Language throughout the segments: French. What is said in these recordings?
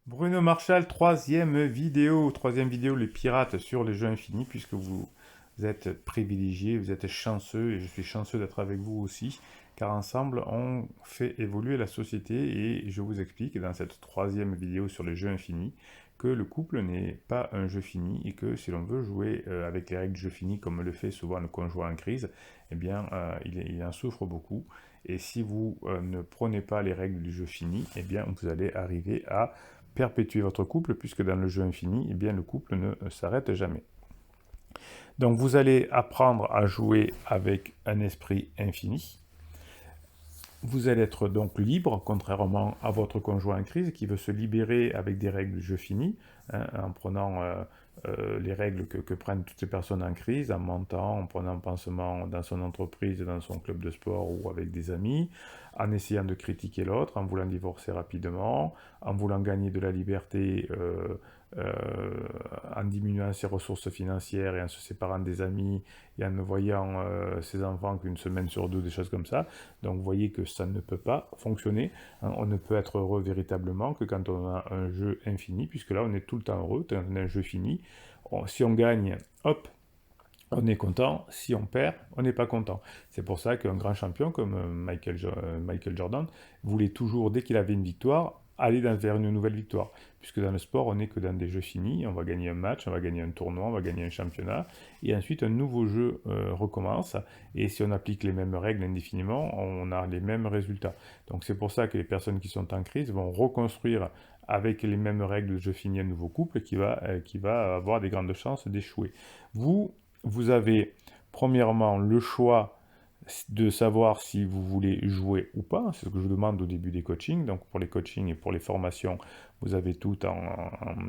Bruno Marshall, troisième vidéo, les pirates sur les jeux infinis, puisque vous êtes privilégiés, vous êtes chanceux, et je suis chanceux d'être avec vous aussi, car ensemble on fait évoluer la société, et je vous explique dans cette troisième vidéo sur les jeux infinis que le couple n'est pas un jeu fini, et que si l'on veut jouer avec les règles du jeu fini, comme le fait souvent le conjoint en crise, eh bien il en souffre beaucoup, et si vous ne prenez pas les règles du jeu fini, eh bien vous allez arriver à perpétuer votre couple, puisque dans le jeu infini, eh bien, le couple ne s'arrête jamais. Donc vous allez apprendre à jouer avec un esprit infini. Vous allez être donc libre, contrairement à votre conjoint en crise qui veut se libérer avec des règles du jeu fini, hein, en prenant les règles que prennent toutes les personnes en crise, en mentant, en prenant un pansement dans son entreprise, dans son club de sport ou avec des amis, en essayant de critiquer l'autre, en voulant divorcer rapidement, en voulant gagner de la liberté en diminuant ses ressources financières et en se séparant des amis et en ne voyant ses enfants qu'une semaine sur deux, des choses comme ça. Donc vous voyez que ça ne peut pas fonctionner. Hein. On ne peut être heureux véritablement que quand on a un jeu infini, puisque là on est tout le temps heureux, quand on a un jeu fini. Si on gagne, hop, on est content. Si on perd, on n'est pas content. C'est pour ça qu'un grand champion comme Michael Jordan voulait toujours, dès qu'il avait une victoire, aller vers une nouvelle victoire. Puisque dans le sport, on n'est que dans des jeux finis. On va gagner un match, on va gagner un tournoi, on va gagner un championnat. Et ensuite, un nouveau jeu recommence. Et si on applique les mêmes règles indéfiniment, on a les mêmes résultats. Donc c'est pour ça que les personnes qui sont en crise vont reconstruire avec les mêmes règles de jeu fini un nouveau couple qui va avoir des grandes chances d'échouer. Vous avez premièrement le choix de savoir si vous voulez jouer ou pas. C'est ce que je vous demande au début des coachings. Donc pour les coachings et pour les formations, vous avez tout en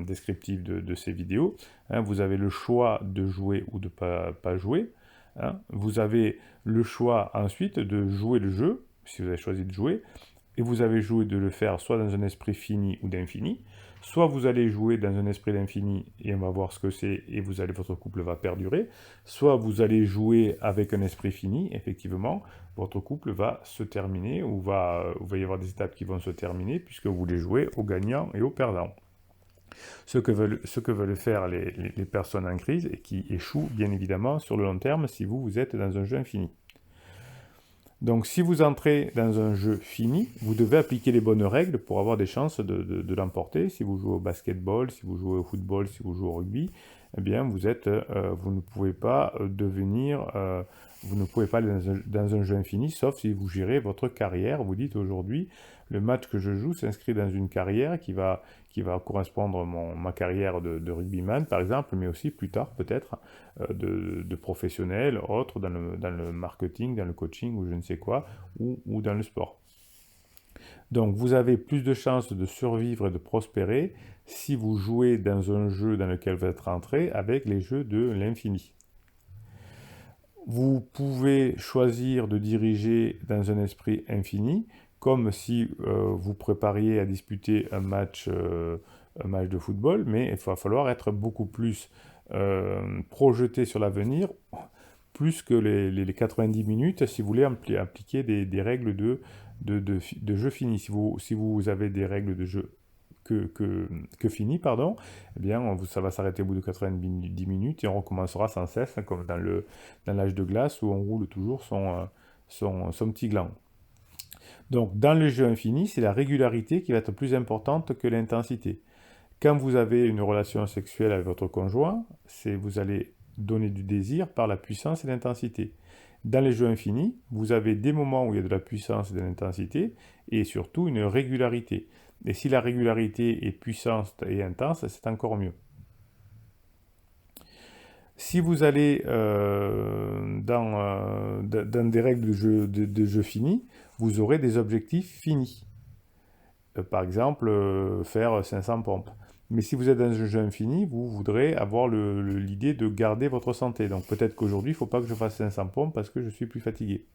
descriptif de ces vidéos. Hein, vous avez le choix de jouer ou de pas jouer. Hein. Vous avez le choix ensuite de jouer le jeu, si vous avez choisi de jouer, et vous avez joué de le faire soit dans un esprit fini ou d'infini, soit vous allez jouer dans un esprit d'infini et on va voir ce que c'est et votre couple va perdurer, soit vous allez jouer avec un esprit fini, effectivement, votre couple va se terminer ou va y avoir des étapes qui vont se terminer puisque vous voulez jouer au gagnant et au perdant. Ce que veulent faire les personnes en crise et qui échouent bien évidemment sur le long terme si vous êtes dans un jeu infini. Donc si vous entrez dans un jeu fini, vous devez appliquer les bonnes règles pour avoir des chances de l'emporter. Si vous jouez au basketball, si vous jouez au football, si vous jouez au rugby, eh bien vous ne pouvez pas vous ne pouvez pas aller dans un jeu infini, sauf si vous gérez votre carrière. Vous dites aujourd'hui, le match que je joue s'inscrit dans une carrière qui va correspondre à ma carrière de rugbyman, par exemple, mais aussi plus tard peut-être de professionnels, autres dans le marketing, dans le coaching ou je ne sais quoi, ou dans le sport. Donc vous avez plus de chances de survivre et de prospérer si vous jouez dans un jeu dans lequel vous êtes rentré avec les jeux de l'infini. Vous pouvez choisir de diriger dans un esprit infini, comme si vous prépariez à disputer un match de football, mais il va falloir être beaucoup plus projeté sur l'avenir, plus que les 90 minutes, si vous voulez appliquer des règles de jeu fini. Si vous avez des règles de jeu que fini, pardon, eh bien, ça va s'arrêter au bout de 90 minutes et on recommencera sans cesse, hein, comme dans l'âge de glace où on roule toujours son petit gland. Donc, dans le jeu infini, c'est la régularité qui va être plus importante que l'intensité. Quand vous avez une relation sexuelle avec votre conjoint, vous allez donner du désir par la puissance et l'intensité. Dans les jeux infinis, vous avez des moments où il y a de la puissance et de l'intensité, et surtout une régularité. Et si la régularité est puissante et intense, c'est encore mieux. Si vous allez dans des règles de jeu finis, vous aurez des objectifs finis. Par exemple, faire 500 pompes. Mais si vous êtes dans un jeu infini, vous voudrez avoir l'idée de garder votre santé. Donc peut-être qu'aujourd'hui, il ne faut pas que je fasse 500 pompes parce que je suis plus fatigué.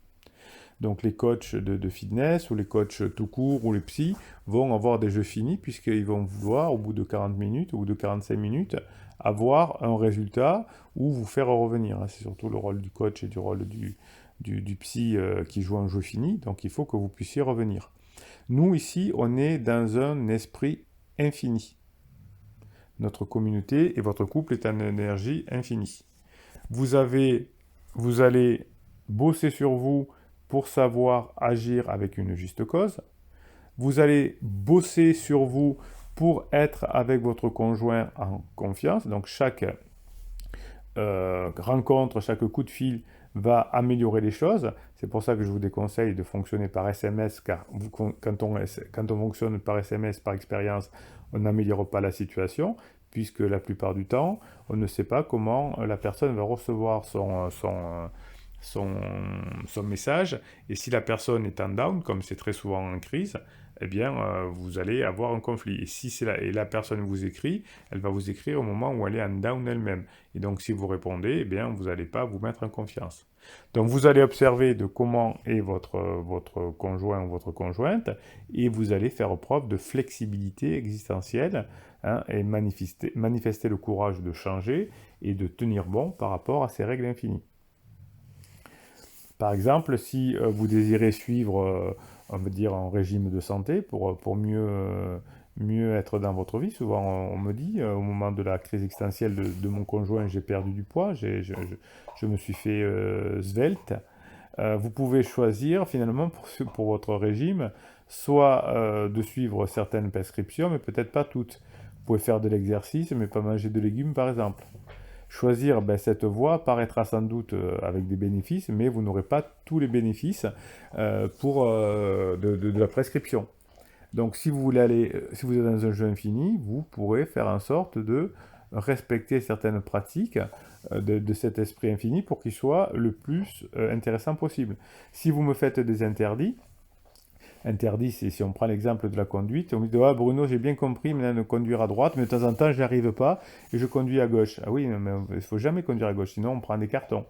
Donc les coachs de fitness ou les coachs tout court ou les psys vont avoir des jeux finis puisqu'ils vont vouloir, au bout de 40 minutes, au bout de 45 minutes, avoir un résultat ou vous faire revenir. C'est surtout le rôle du coach et du rôle du psy qui joue un jeu fini. Donc il faut que vous puissiez revenir. Nous, ici, on est dans un esprit infinie. Notre communauté et votre couple est en énergie infinie. Vous allez bosser sur vous pour savoir agir avec une juste cause. Vous allez bosser sur vous pour être avec votre conjoint en confiance. Donc chaque rencontre, chaque coup de fil va améliorer les choses. C'est pour ça que je vous déconseille de fonctionner par SMS, car quand on fonctionne par SMS, par expérience, on n'améliore pas la situation, puisque la plupart du temps, on ne sait pas comment la personne va recevoir son message. Et si la personne est en down, comme c'est très souvent en crise, eh bien, vous allez avoir un conflit. Et si la personne vous écrit, elle va vous écrire au moment où elle est en down elle-même. Et donc, si vous répondez, eh bien, vous n'allez pas vous mettre en confiance. Donc, vous allez observer de comment est votre conjoint ou votre conjointe, et vous allez faire preuve de flexibilité existentielle, hein, et manifester le courage de changer et de tenir bon par rapport à ces règles infinies. Par exemple, si vous désirez suivre, on va dire, un régime de santé pour mieux être dans votre vie, souvent on me dit, au moment de la crise existentielle de mon conjoint, j'ai perdu du poids, je me suis fait svelte. Vous pouvez choisir finalement pour votre régime, soit de suivre certaines prescriptions, mais peut-être pas toutes. Vous pouvez faire de l'exercice, mais pas manger de légumes par exemple. Choisir cette voie paraîtra sans doute avec des bénéfices, mais vous n'aurez pas tous les bénéfices de la prescription. Donc si vous si vous êtes dans un jeu infini, vous pourrez faire en sorte de respecter certaines pratiques de cet esprit infini pour qu'il soit le plus intéressant possible. Si vous me faites des interdits, interdit, c'est si on prend l'exemple de la conduite, on me dit ah, Bruno, j'ai bien compris maintenant de conduire à droite, mais de temps en temps, je n'y arrive pas et je conduis à gauche. Ah oui, mais il ne faut jamais conduire à gauche, sinon on prend des cartons.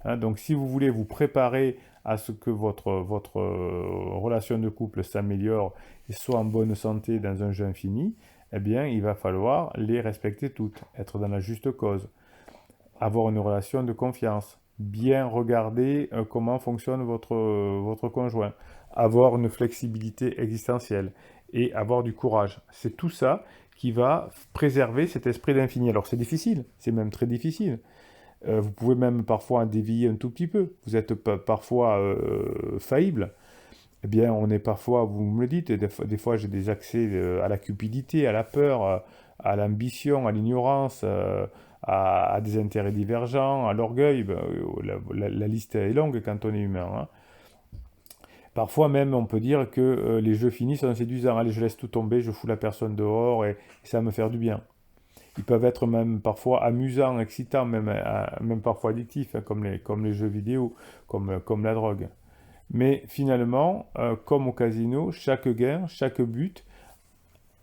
Hein, donc si vous voulez vous préparer à ce que votre relation de couple s'améliore et soit en bonne santé dans un jeu infini, eh bien, il va falloir les respecter toutes, être dans la juste cause, avoir une relation de confiance, bien regarder comment fonctionne votre conjoint, avoir une flexibilité existentielle et avoir du courage. C'est tout ça qui va préserver cet esprit d'infini. Alors c'est difficile, c'est même très difficile. Vous pouvez même parfois en dévier un tout petit peu. Vous êtes parfois faillible. Eh bien, on est parfois, vous me le dites, des fois j'ai des accès à la cupidité, à la peur, à l'ambition, à l'ignorance, à des intérêts divergents, à l'orgueil. La liste est longue quand on est humain. Hein. Parfois même, on peut dire que les jeux finis sont séduisants. Allez, je laisse tout tomber, je fous la personne dehors et ça va me faire du bien. Ils peuvent être même parfois amusants, excitants, même parfois addictifs, hein, comme les jeux vidéo, comme la drogue. Mais finalement, comme au casino, chaque gain, chaque but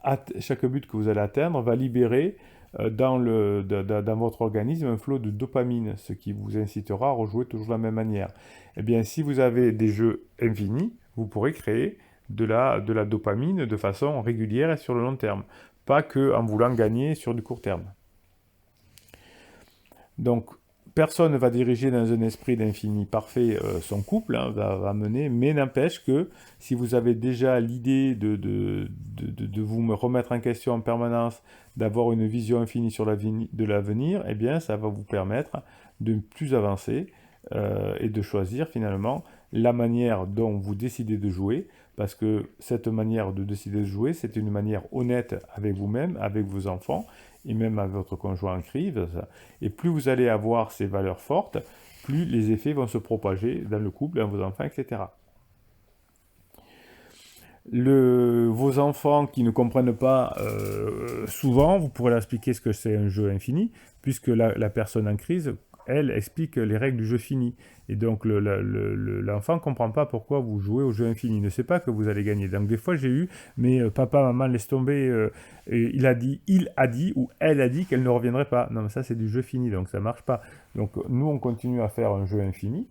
que vous allez atteindre va libérer dans votre organisme un flot de dopamine, ce qui vous incitera à rejouer toujours de la même manière. Eh bien, si vous avez des jeux infinis, vous pourrez créer de la dopamine de façon régulière et sur le long terme, pas qu'en voulant gagner sur du court terme. Donc, personne ne va diriger dans un esprit d'infini parfait son couple, hein, va mener, mais n'empêche que si vous avez déjà l'idée de vous remettre en question en permanence, d'avoir une vision infinie de l'avenir, eh bien ça va vous permettre de plus avancer et de choisir finalement la manière dont vous décidez de jouer, parce que cette manière de décider de jouer, c'est une manière honnête avec vous-même, avec vos enfants, et même avec votre conjoint en crise. Et plus vous allez avoir ces valeurs fortes, plus les effets vont se propager dans le couple, dans vos enfants, etc. Vos enfants qui ne comprennent pas souvent, vous pourrez leur expliquer ce que c'est un jeu infini, puisque la personne en crise, elle, explique les règles du jeu fini. Et donc l'enfant ne comprend pas pourquoi vous jouez au jeu infini, il ne sait pas que vous allez gagner. Donc des fois j'ai eu, mais papa, maman, laisse tomber, il a dit ou elle a dit qu'elle ne reviendrait pas. Non mais ça c'est du jeu fini, donc ça ne marche pas. Donc nous on continue à faire un jeu infini,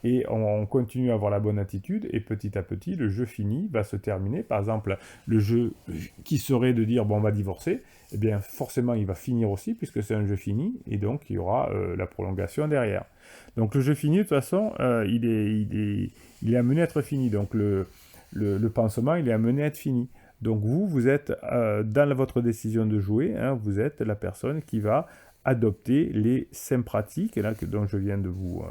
et on continue à avoir la bonne attitude, et petit à petit, le jeu fini va se terminer. Par exemple, le jeu qui serait de dire, bon, on va divorcer, eh bien, forcément, il va finir aussi, puisque c'est un jeu fini, et donc, il y aura la prolongation derrière. Donc, le jeu fini, de toute façon, il est amené à être fini. Donc, le pansement, il est amené à être fini. Donc vous êtes dans votre décision de jouer, hein, vous êtes la personne qui va adopter les 5 pratiques là, dont je viens de vous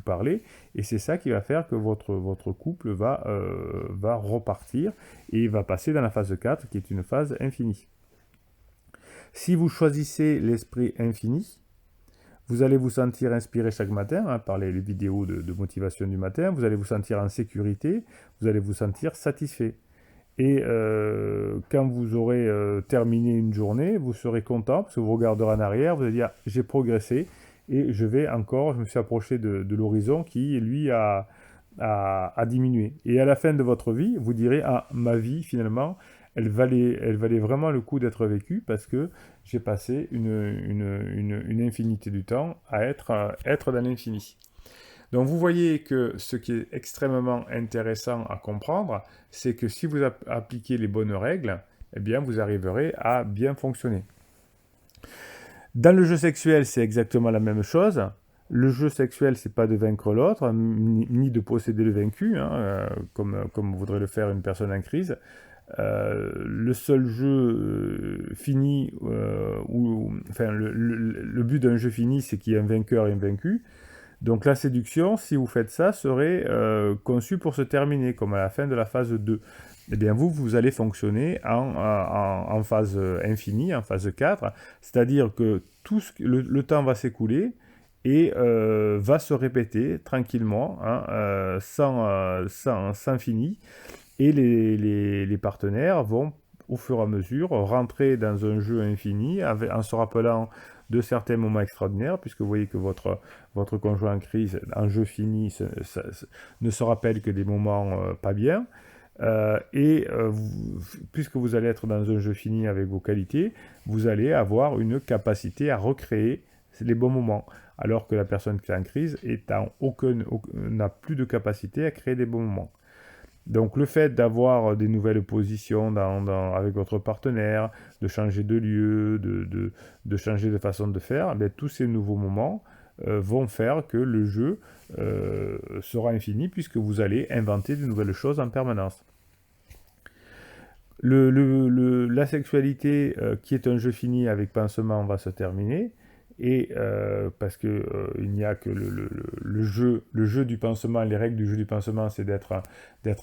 parler, et c'est ça qui va faire que votre couple va repartir et va passer dans la phase 4 qui est une phase infinie. Si vous choisissez l'esprit infini, vous allez vous sentir inspiré chaque matin, hein, par les vidéos de motivation du matin, vous allez vous sentir en sécurité, vous allez vous sentir satisfait. Et quand vous aurez terminé une journée, vous serez content parce que vous regarderez en arrière, vous allez dire j'ai progressé et je me suis approché de l'horizon qui, lui, a diminué. Et à la fin de votre vie, vous direz ah, ma vie, finalement, elle valait vraiment le coup d'être vécue parce que j'ai passé une infinité du temps à être dans l'infini. Donc vous voyez que ce qui est extrêmement intéressant à comprendre, c'est que si vous appliquez les bonnes règles, eh bien vous arriverez à bien fonctionner. Dans le jeu sexuel, c'est exactement la même chose. Le jeu sexuel, c'est pas de vaincre l'autre, ni de posséder le vaincu, hein, comme voudrait le faire une personne en crise. Le seul jeu fini, le but d'un jeu fini, c'est qu'il y ait un vainqueur et un vaincu. Donc la séduction, si vous faites ça, serait conçue pour se terminer, comme à la fin de la phase 2. Eh bien vous allez fonctionner en phase infinie, en phase 4, c'est-à-dire que le temps va s'écouler et va se répéter tranquillement, hein, sans fini, et les partenaires vont au fur et à mesure rentrer dans un jeu infini en se rappelant de certains moments extraordinaires, puisque vous voyez que votre conjoint en crise, en jeu fini, ne se rappelle que des moments pas bien. Puisque vous allez être dans un jeu fini avec vos qualités, vous allez avoir une capacité à recréer les bons moments, alors que la personne qui est en crise n'a plus de capacité à créer des bons moments. Donc le fait d'avoir des nouvelles positions avec votre partenaire, de changer de lieu, de changer de façon de faire, eh tous ces nouveaux moments vont faire que le jeu sera infini puisque vous allez inventer de nouvelles choses en permanence. La sexualité qui est un jeu fini avec pansement va se terminer. Et parce que il n'y a que le jeu du pansement, les règles du jeu du pansement, c'est d'être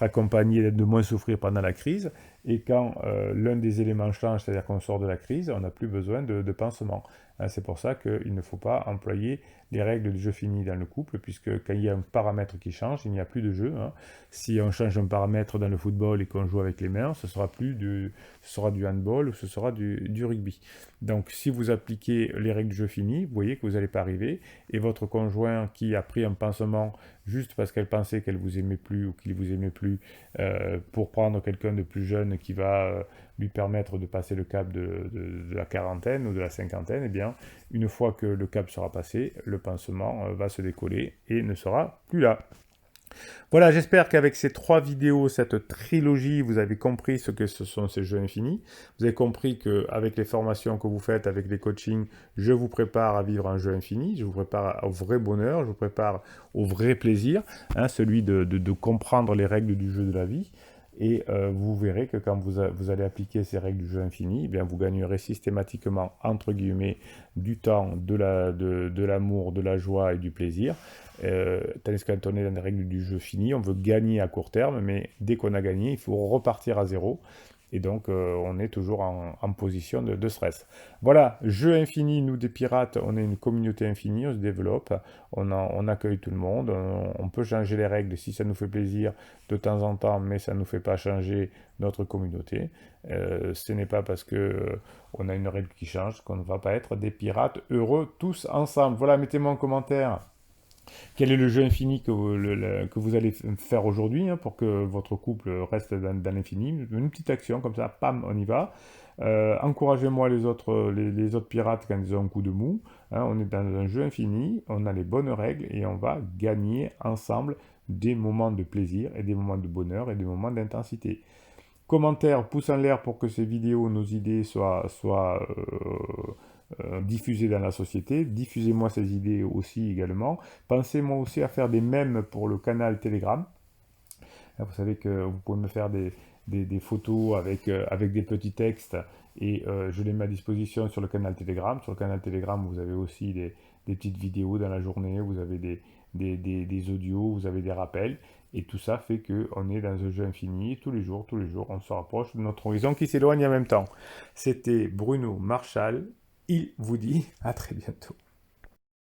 accompagné, de moins souffrir pendant la crise. Et quand l'un des éléments change, c'est-à-dire qu'on sort de la crise, on n'a plus besoin de pansement. Hein, c'est pour ça qu'il ne faut pas employer les règles du jeu fini dans le couple, puisque quand il y a un paramètre qui change, il n'y a plus de jeu. Hein. Si on change un paramètre dans le football et qu'on joue avec les mains, ce sera du handball ou ce sera du rugby. Donc si vous appliquez les règles du jeu fini, vous voyez que vous n'allez pas arriver, et votre conjoint qui a pris un pansement juste parce qu'elle pensait qu'elle vous aimait plus ou qu'il vous aimait plus, pour prendre quelqu'un de plus jeune qui va lui permettre de passer le cap de la quarantaine ou de la cinquantaine, eh bien, une fois que le cap sera passé, le pansement va se décoller et ne sera plus là. Voilà, j'espère qu'avec ces 3 vidéos, cette trilogie, vous avez compris ce que ce sont ces jeux infinis. Vous avez compris qu'avec les formations que vous faites, avec les coachings, je vous prépare à vivre un jeu infini, je vous prépare au vrai bonheur, je vous prépare au vrai plaisir, hein, celui de comprendre les règles du jeu de la vie. Et vous verrez que quand vous allez appliquer ces règles du jeu infini, eh bien vous gagnerez systématiquement, entre guillemets, du temps, de l'amour, de la joie et du plaisir. Tandis que quand on est dans les règles du jeu fini, on veut gagner à court terme, mais dès qu'on a gagné, il faut repartir à zéro. Et donc, on est toujours en position de stress. Voilà, jeu infini, nous des pirates, on est une communauté infinie, on se développe, on accueille tout le monde, on peut changer les règles si ça nous fait plaisir de temps en temps, mais ça ne nous fait pas changer notre communauté. Ce n'est pas parce que on a une règle qui change qu'on ne va pas être des pirates heureux tous ensemble. Voilà, mettez-moi en commentaire. Quel est le jeu infini que vous allez faire aujourd'hui, hein, pour que votre couple reste dans l'infini? Une petite action comme ça, pam, on y va. Encouragez-moi les autres pirates quand ils ont un coup de mou. Hein, on est dans un jeu infini, on a les bonnes règles et on va gagner ensemble des moments de plaisir et des moments de bonheur et des moments d'intensité. Commentaires, pouce en l'air pour que ces vidéos, nos idées soient diffusées dans la société. Diffusez-moi ces idées aussi également. Pensez-moi aussi à faire des mèmes pour le canal Telegram. Vous savez que vous pouvez me faire des des photos avec des petits textes et je les mets à disposition sur le canal Telegram. Sur le canal Telegram, vous avez aussi des petites vidéos dans la journée, vous avez des audios, vous avez des rappels. Et tout ça fait qu'on est dans un jeu infini. Tous les jours, on se rapproche de notre horizon qui s'éloigne en même temps. C'était Bruno Marchal. Il vous dit à très bientôt.